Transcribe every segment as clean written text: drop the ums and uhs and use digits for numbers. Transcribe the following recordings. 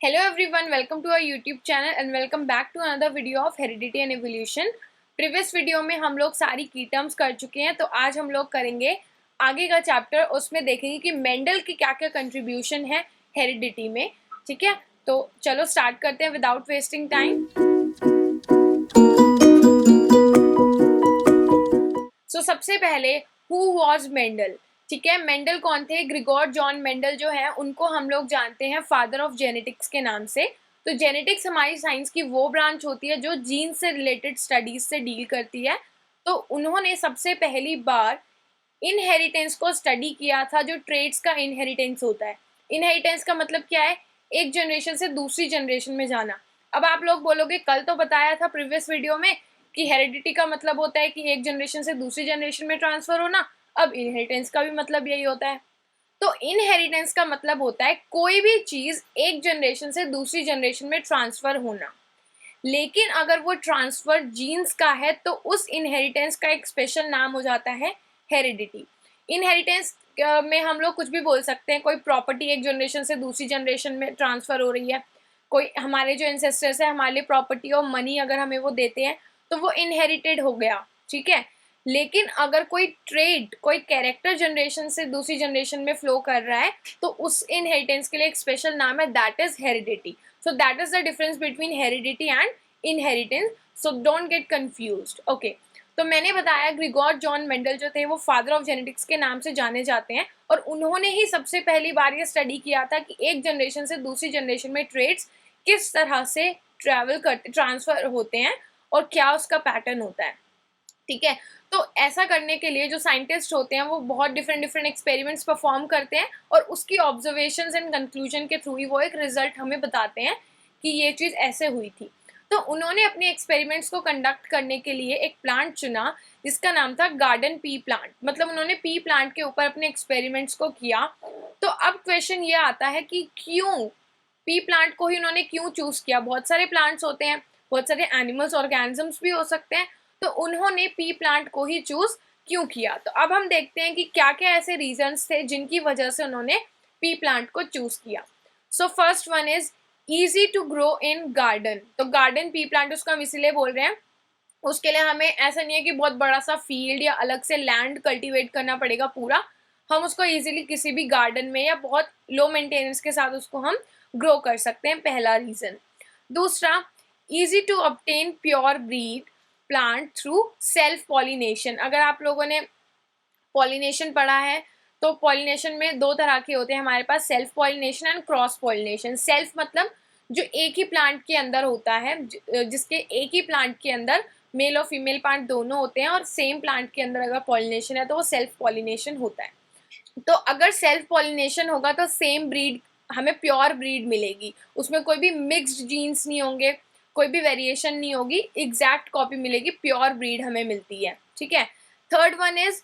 Hello everyone, welcome to our YouTube channel and welcome back to another video of Heredity and Evolution. Previous video में हम लोग सारी की terms कर चुके हैं, तो आज हम लोग करेंगे आगे का चैप्टर। उसमें देखेंगे कि मेंडल की क्या क्या कंट्रीब्यूशन है हेरिडिटी में। ठीक है, तो चलो स्टार्ट करते हैं विदाउट वेस्टिंग टाइम। सो सबसे पहले हु वॉज मेंडल। ठीक है, मेंडल कौन थे? ग्रिगोर जॉन मेंडल जो है उनको हम लोग जानते हैं फादर ऑफ जेनेटिक्स के नाम से। तो जेनेटिक्स हमारी साइंस की वो ब्रांच होती है जो जीन से रिलेटेड स्टडीज से डील करती है। तो उन्होंने सबसे पहली बार इनहेरिटेंस को स्टडी किया था, जो ट्रेड्स का इनहेरिटेंस होता है। इनहेरिटेंस का मतलब क्या है? एक जनरेशन से दूसरी जनरेशन में जाना। अब आप लोग बोलोगे कल तो बताया था प्रीवियस वीडियो में कि हेरिडिटी का मतलब होता है कि एक जनरेशन से दूसरी जनरेशन में ट्रांसफर होना। अब इनहेरिटेंस का भी मतलब यही होता है। तो इनहेरिटेंस का मतलब होता है कोई भी चीज एक जनरेशन से दूसरी जनरेशन में ट्रांसफर होना। लेकिन अगर वो ट्रांसफर जीन्स का है तो उस इनहेरिटेंस का एक स्पेशल नाम हो जाता है हेरिडिटी। इनहेरिटेंस में हम लोग कुछ भी बोल सकते हैं। कोई प्रॉपर्टी एक जनरेशन से दूसरी जनरेशन में ट्रांसफर हो रही है, कोई हमारे जो एंसेस्टर्स है हमारे लिए प्रॉपर्टी और मनी अगर हमें वो देते हैं तो वो इनहेरिटेड हो गया। ठीक है, लेकिन अगर कोई ट्रेड, कोई कैरेक्टर जनरेशन से दूसरी जनरेशन में फ्लो कर रहा है तो उस इनहेरिटेंस के लिए एक स्पेशल नाम है, that is heredity. So that is the difference between heredity and inheritance. So don't get confused. Okay. तो मैंने बताया ग्रिगोर जॉन मेंडल जो थे वो फादर ऑफ जेनेटिक्स के नाम से जाने जाते हैं, और उन्होंने ही सबसे पहली बार ये स्टडी किया था कि एक जनरेशन से दूसरी जनरेशन में ट्रेड्स किस तरह से ट्रांसफर होते हैं और क्या उसका पैटर्न होता है। ठीक है, तो ऐसा करने के लिए जो साइंटिस्ट होते हैं वो बहुत डिफरेंट एक्सपेरिमेंट्स परफॉर्म करते हैं, और उसकी ऑब्जर्वेशंस एंड कंक्लूजन के थ्रू ही वो एक रिजल्ट हमें बताते हैं कि ये चीज़ ऐसे हुई थी। तो उन्होंने अपने एक्सपेरिमेंट्स को कंडक्ट करने के लिए एक प्लांट चुना जिसका नाम था गार्डन पी प्लांट। मतलब उन्होंने पी प्लांट के ऊपर अपने एक्सपेरिमेंट्स को किया। तो अब क्वेश्चन ये आता है कि क्यों पी प्लांट को ही उन्होंने क्यों चूज किया? बहुत सारे प्लांट्स होते हैं, बहुत सारे एनिमल्स ऑर्गेनिजम्स भी हो सकते हैं, तो उन्होंने पी प्लांट को ही चूज क्यों किया? तो अब हम देखते हैं कि क्या क्या ऐसे रीजंस थे जिनकी वजह से उन्होंने पी प्लांट को चूज किया। So first one is easy to grow in garden. तो गार्डन पी प्लांट उसको हम इसीलिए बोल रहे हैं, उसके लिए हमें ऐसा नहीं है कि बहुत बड़ा सा फील्ड या अलग से लैंड कल्टीवेट करना पड़ेगा पूरा। हम उसको इजीली किसी भी गार्डन में या बहुत लो मेंटेनेंस के साथ उसको हम ग्रो कर सकते हैं, पहला रीजन। दूसरा, easy to obtain pure breed plant through self pollination. अगर आप लोगों ने पॉलिनेशन पढ़ा है तो पॉलिनेशन में दो तरह के होते हैं हमारे पास, self pollination and cross pollination. Self मतलब जो एक ही प्लांट के अंदर होता है, जिसके एक ही प्लांट के अंदर मेल और फीमेल प्लांट दोनों होते हैं, और सेम प्लांट के अंदर अगर पॉलिनेशन है तो वो सेल्फ पॉलिनेशन होता है। तो अगर सेल्फ पॉलिनेशन होगा तो सेम ब्रीड, हमें प्योर ब्रीड मिलेगी, उसमें कोई भी मिक्स्ड जीन्स नहीं होंगे, कोई भी वेरिएशन नहीं होगी, एग्जैक्ट कॉपी मिलेगी, प्योर ब्रीड हमें मिलती है। ठीक है। Third one is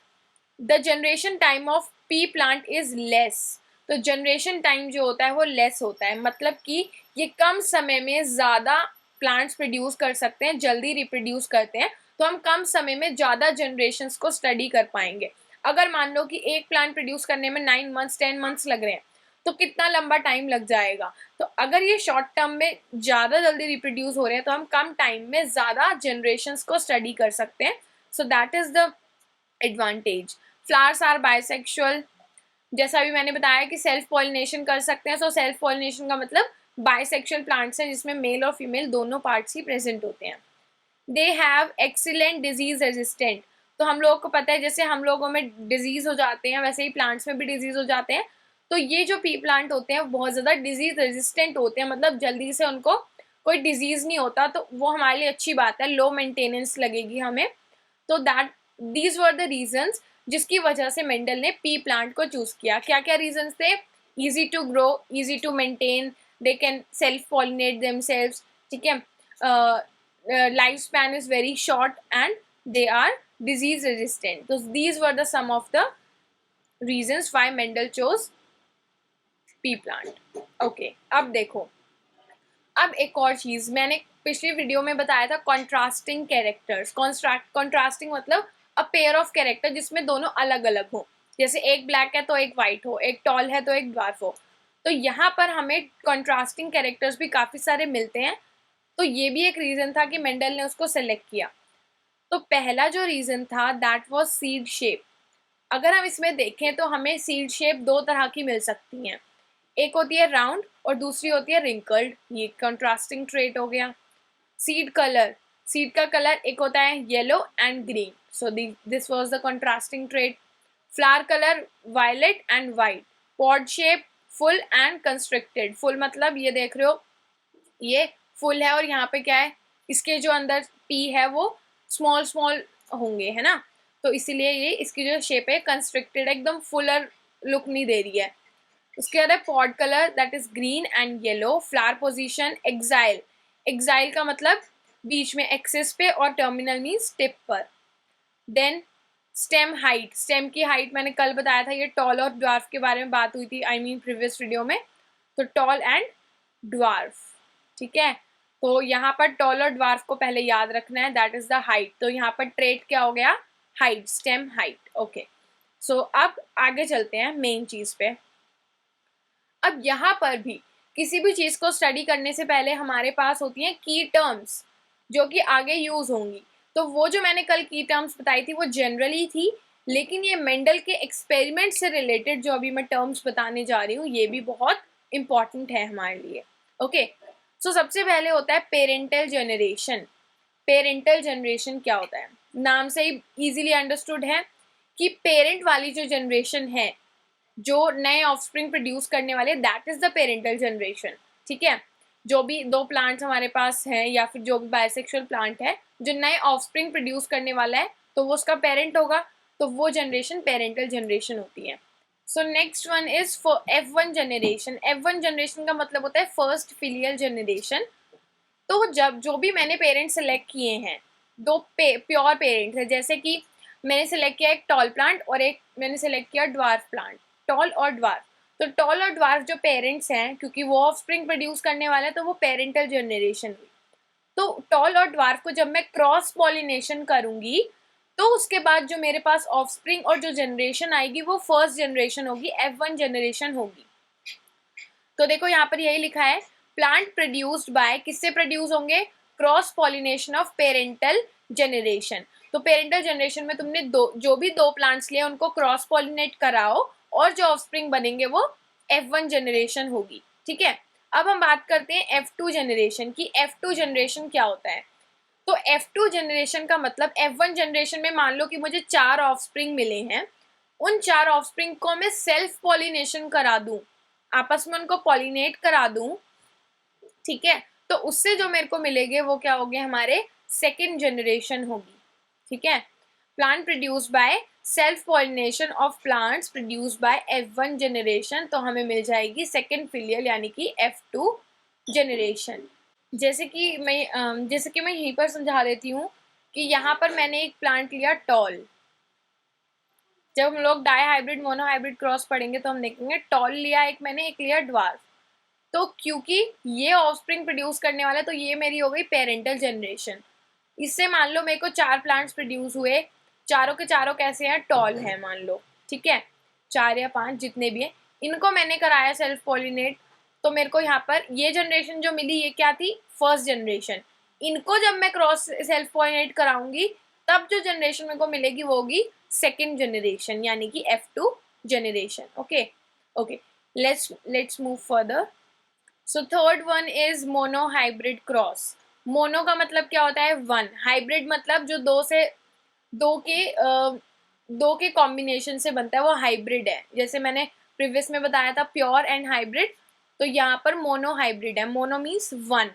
the generation time of P plant is less. तो जनरेशन टाइम जो होता है वो लेस होता है, मतलब कि ये कम समय में ज़्यादा प्लांट्स प्रोड्यूस कर सकते हैं, जल्दी रिप्रोड्यूस करते हैं, तो हम कम समय में ज़्यादा जनरेशन्स को स्टडी कर पाएंगे। अगर मान लो कि एक प्लांट प्रोड्यूस करने में 9 मंथ्स 10 मंथ्स लग रहे हैं तो कितना लंबा टाइम लग जाएगा। तो अगर ये शॉर्ट टर्म में ज़्यादा जल्दी रिप्रोड्यूस हो रहे हैं तो हम कम टाइम में ज़्यादा जनरेशन्स को स्टडी कर सकते हैं। So that is the advantage. Flowers are bisexual, जैसा भी मैंने बताया कि सेल्फ पॉलिनेशन कर सकते हैं। सो सेल्फ पॉलिनेशन का मतलब बाइसेक्सुअल प्लांट्स हैं जिसमें मेल और फीमेल दोनों पार्ट्स ही प्रेजेंट होते हैं। They have excellent disease resistant. तो हम लोगों को पता है जैसे हम लोगों में डिजीज हो जाते हैं वैसे ही प्लांट्स में भी डिजीज हो जाते हैं। तो ये जो पी प्लांट होते हैं बहुत ज़्यादा डिजीज रेजिस्टेंट होते हैं, मतलब जल्दी से उनको कोई डिजीज नहीं होता, तो वो हमारे लिए अच्छी बात है, लो मेंटेनेंस लगेगी हमें। तो that these were the reasons जिसकी वजह से मेंडल ने पी प्लांट को चूज किया। क्या क्या रीजंस थे? Easy to grow, easy to maintain, they can self pollinate themselves. ठीक है, lifespan is very short and they are disease resistant. So these were the some of the reasons why Mendel chose pea plant. Okay, अब देखो, अब एक और चीज मैंने पिछली वीडियो में बताया था, कॉन्ट्रास्टिंग कैरेक्टर्स। कॉन्ट्रास्टिंग मतलब अ पेयर ऑफ कैरेक्टर जिसमें दोनों अलग अलग हो, जैसे एक ब्लैक है तो एक वाइट हो, एक टॉल है तो एक ड्वार्फ हो। तो यहाँ पर हमें कंट्रास्टिंग कैरेक्टर्स भी काफ़ी सारे मिलते हैं, तो ये भी एक रीज़न था कि मेंडल ने उसको सेलेक्ट किया। तो पहला जो रीज़न था दैट वाज सीड शेप। अगर हम इसमें देखें तो हमें सीड शेप दो तरह की मिल सकती हैं, एक होती है राउंड और दूसरी होती है रिंकल्ड, ये कंट्रास्टिंग ट्रेट हो गया। सीड कलर, सीड का कलर एक होता है yellow and green, so this was the contrasting trait. Flower colour violet and white. Pod shape full and constricted, full मतलब ये देख रहे हो ये फुल है और यहाँ पे क्या है, इसके जो अंदर पी है वो स्मॉल स्मॉल होंगे, है ना, तो इसीलिए ये इसकी जो शेप है कंस्ट्रिक्टेड, एकदम फुलर लुक नहीं दे रही है। उसके बाद है pod colour that is green and yellow. Flower position axile, axile का मतलब बीच में एक्सिस पे और टर्मिनल मीन्स टिप पर। देन स्टेम हाइट, स्टेम की हाइट मैंने कल बताया था, ये टॉल और ड्वार्फ के बारे में बात हुई थी, आई मीन प्रीवियस वीडियो में, तो टॉल एंड ड्वार्फ, ठीक है। तो यहाँ पर टॉल और ड्वार्फ को पहले याद रखना है, दैट इज द हाइट। तो यहाँ पर ट्रेट क्या हो गया, हाइट, स्टेम हाइट, ओके। सो अब आगे चलते हैं मेन चीज पे। अब यहाँ पर भी किसी भी चीज को स्टडी करने से पहले हमारे पास होती हैं की टर्म्स जो कि आगे यूज होंगी। तो वो जो मैंने कल की टर्म्स बताई थी वो जनरली थी, लेकिन ये मेंडल के एक्सपेरिमेंट से रिलेटेड जो अभी मैं टर्म्स बताने जा रही हूँ ये भी बहुत इंपॉर्टेंट है हमारे लिए, ओके। सो सबसे पहले होता है पेरेंटल जनरेशन। पेरेंटल जनरेशन क्या होता है, नाम से ही इजीली अंडरस्टूड है कि पेरेंट वाली जो जनरेशन है, जो नए ऑफस्प्रिंग प्रोड्यूस करने वाले, that is the parental generation, ठीक है। जो भी दो प्लांट्स हमारे पास हैं या फिर जो भी बायसेक्सुअल प्लांट है जो नए ऑफस्प्रिंग प्रोड्यूस करने वाला है तो वो उसका पेरेंट होगा, तो वो जनरेशन पेरेंटल जनरेशन होती है। So next one is F1 generation. F1 generation का मतलब होता है फर्स्ट फिलियल जनरेशन। तो जब जो भी मैंने पेरेंट्स सेलेक्ट किए हैं, दो प्योर पेरेंट्स हैं, जैसे कि मैंने सेलेक्ट किया एक टॉल प्लांट और एक मैंने सेलेक्ट किया ड्वार्फ प्लांट, टॉल और ड्वार्फ। तो टॉल और ड्वार्फ जो पेरेंट्स हैं, क्योंकि वो ऑफस्प्रिंग प्रोड्यूस करने वाले हैं तो वो पेरेंटल जनरेशन हुई। तो टॉल और ड्वार्फ को जब मैं क्रॉस पॉलिनेशन करूंगी तो उसके बाद जो मेरे पास ऑफस्प्रिंग और जो जनरेशन आएगी वो फर्स्ट जनरेशन होगी, F1 जनरेशन होगी। तो देखो यहाँ पर यही लिखा है, प्लांट प्रोड्यूस्ड बाय, किससे प्रोड्यूस होंगे, cross pollination of parental generation. तो पेरेंटल जनरेशन में तुमने जो भी दो प्लांट्स लिए उनको क्रॉस पॉलिनेट कराओ और जो ऑफस्प्रिंग बनेंगे वो F1 जनरेशन होगी, ठीक है। अब हम बात करते हैं F2 जनरेशन की। F2 जनरेशन क्या होता है, तो F2 जनरेशन का मतलब F1 जनरेशन में मान लो कि मुझे 4 ऑफस्प्रिंग मिले हैं, उन 4 ऑफस्प्रिंग को मैं सेल्फ पॉलिनेशन करा दूं, आपस में उनको पॉलिनेट करा दूं, ठीक है, तो उससे जो मेरे को मिलेंगे वो क्या होंगे, हमारे सेकेंड जनरेशन होगी, ठीक है। Plant produce by self pollination of plants produce by F1 generation, तो हमें मिल जाएगी सेकेंड फिलियल यानी कि F2 जनरेशन। जैसे कि मैं यहीं पर समझा देती हूँ कि यहाँ पर मैंने एक प्लांट लिया टॉल। जब हम लोग dihybrid monohybrid cross पढ़ेंगे तो हम देखेंगे टॉल लिया एक मैंने, एक लिया ड्वार्फ। तो क्योंकि ये ऑफस्प्रिंग प्रोड्यूस करने वाला है तो ये मेरी हो गई पेरेंटल जनरेशन। इससे मान लो मेरे को 4 प्लांट्स प्रोड्यूस हुए, चारों के चारों कैसे हैं, टॉल है मान लो, ठीक है, 4 या 5 जितने भी हैं, इनको मैंने कराया सेल्फ पॉलिनेट। तो मेरे को यहाँ पर ये जनरेशन जो मिली ये क्या थी, फर्स्ट जनरेशन। इनको जब मैं क्रॉस सेल्फ पॉलिनेट कराऊंगी तब जो जनरेशन मेरे को मिलेगी वो होगी सेकेंड जनरेशन यानी कि F2 generation, okay okay. Let's move further. So third one is mono hybrid cross. Mono का मतलब क्या होता है, वन। हाइब्रिड मतलब जो दो के कॉम्बिनेशन से बनता है वो हाइब्रिड है। जैसे मैंने प्रीवियस में बताया था प्योर एंड हाइब्रिड, तो यहाँ पर मोनो हाइब्रिड है, मोनो मीन्स वन।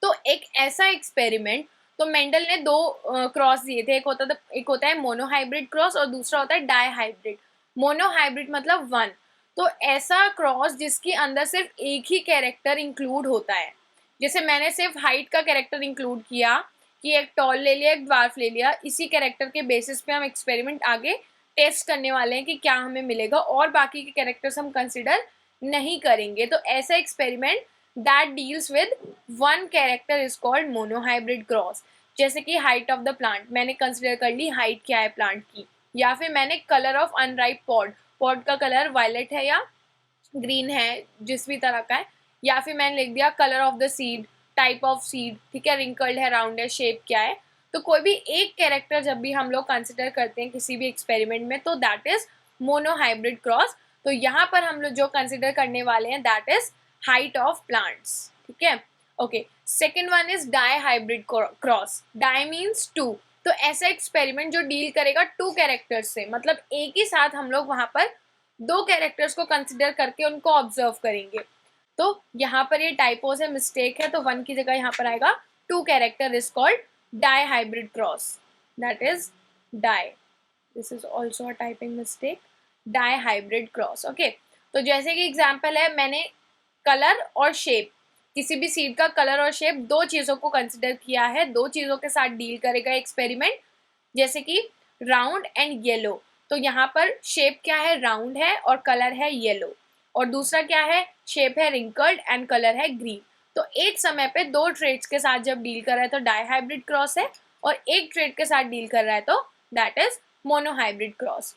तो एक ऐसा एक्सपेरिमेंट, तो मेंडल ने दो क्रॉस दिए थे, एक होता है मोनो हाइब्रिड क्रॉस और दूसरा होता है डाई हाइब्रिड। मोनो हाइब्रिड मतलब वन, तो ऐसा क्रॉस जिसके अंदर सिर्फ एक ही कैरेक्टर इंक्लूड होता है। जैसे मैंने सिर्फ हाइट का कैरेक्टर इंक्लूड किया कि एक टॉल ले लिया एक ड्वार्फ ले लिया, इसी कैरेक्टर के बेसिस पे हम एक्सपेरिमेंट आगे टेस्ट करने वाले हैं कि क्या हमें मिलेगा, और बाकी के कैरेक्टर्स हम कंसिडर नहीं करेंगे। तो ऐसा experiment that deals with one character is called mono hybrid cross. जैसे कि हाइट ऑफ द प्लांट मैंने कंसिडर कर ली, हाइट क्या है प्लांट की, या फिर मैंने colour of unripe pod, pot का कलर वायलेट है या ग्रीन है, जिस भी तरह का है, या फिर मैंने लिख दिया colour of the seed, type of seed, ठीक है, रिंकल्ड है, राउंड है, शेप क्या है। तो कोई भी एक कैरेक्टर जब भी हम लोग कंसिडर करते हैं किसी भी एक्सपेरिमेंट में, तो दैट इज मोनोहाइब्रिड क्रॉस। तो यहाँ पर हम लोग जो कंसिडर करने वाले हैं that is height of plants, ठीक है। Okay, second one is dihybrid cross. Di means two, तो ऐसा एक्सपेरिमेंट जो डील करेगा टू कैरेक्टर्स से, मतलब एक ही साथ हम लोग वहां पर दो कैरेक्टर्स को कंसिडर करके उनको ऑब्जर्व करेंगे। तो यहाँ पर ये टाइपो से मिस्टेक है, तो वन की जगह यहाँ पर आएगा two character is called dihybrid cross, that is di. This is also a typing mistake, dihybrid cross. Okay, तो जैसे कि एग्जाम्पल है, मैंने कलर और शेप, किसी भी सीड का कलर और शेप, दो चीजों को कंसिडर किया है, दो चीजों के साथ डील करेगा एक्सपेरिमेंट, जैसे कि राउंड एंड येलो। तो यहाँ पर शेप क्या है, राउंड है और कलर है येलो, और दूसरा क्या है, शेप है रिंकल्ड एंड कलर है ग्रीन। तो एक समय पे दो ट्रेड्स के साथ जब डील कर रहा है तो डाई हाइब्रिड क्रॉस है, और एक ट्रेड के साथ डील कर रहा है तो दैट इज मोनोहाइब्रिड क्रॉस।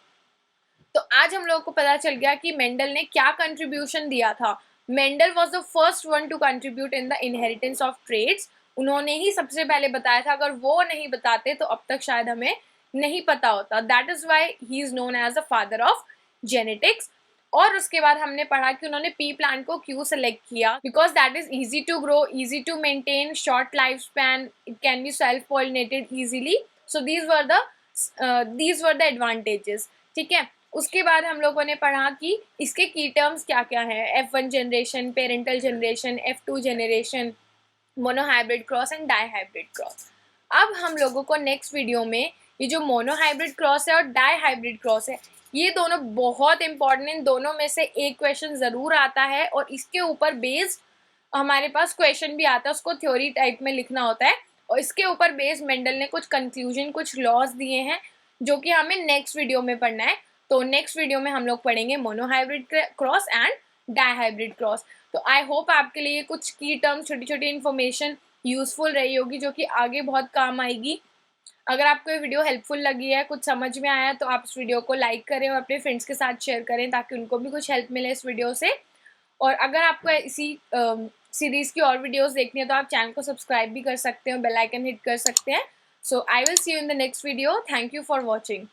तो आज हम लोगों को पता चल गया कि मेंडल ने क्या कंट्रीब्यूशन दिया था। Mendel was the first one to contribute in the inheritance of traits. उन्होंने ही सबसे पहले बताया था, अगर वो नहीं बताते तो अब तक शायद हमें नहीं पता होता। That is why he is known as the father of genetics. और उसके बाद हमने पढ़ा कि उन्होंने पी प्लांट को क्यों सेलेक्ट किया, because that is easy to grow, easy to maintain, short life span, it can be self pollinated easily. So these were the advantages, ठीक है। उसके बाद हम लोगों ने पढ़ा कि इसके की टर्म्स क्या क्या है, F1 generation, parental generation, F2 generation, monohybrid cross and dihybrid cross. अब हम लोगों को नेक्स्ट वीडियो में ये जो मोनोहाइब्रिड क्रॉस है और डाई हाइब्रिड क्रॉस है, ये दोनों बहुत इंपॉर्टेंट, इन दोनों में से एक क्वेश्चन ज़रूर आता है, और इसके ऊपर बेस्ड हमारे पास क्वेश्चन भी आता है, उसको थ्योरी टाइप में लिखना होता है, और इसके ऊपर बेस्ड मेंडल ने कुछ कंक्लूजन, कुछ लॉज दिए हैं जो कि हमें नेक्स्ट वीडियो में पढ़ना है। तो नेक्स्ट वीडियो में हम लोग पढ़ेंगे monohybrid cross and dihybrid cross. तो आई होप आपके लिए कुछ की टर्म्स, छोटी छोटी इन्फॉर्मेशन यूजफुल रही होगी, जो कि आगे बहुत काम आएगी। अगर आपको ये वीडियो हेल्पफुल लगी है, कुछ समझ में आया, तो आप इस वीडियो को लाइक करें और अपने फ्रेंड्स के साथ शेयर करें, ताकि उनको भी कुछ हेल्प मिले इस वीडियो से। और अगर आपको इसी सीरीज़ की और वीडियोस देखनी है तो आप चैनल को सब्सक्राइब भी कर सकते हैं, बेल आइकन हिट कर सकते हैं। So I will see you in the next video. Thank you for watching.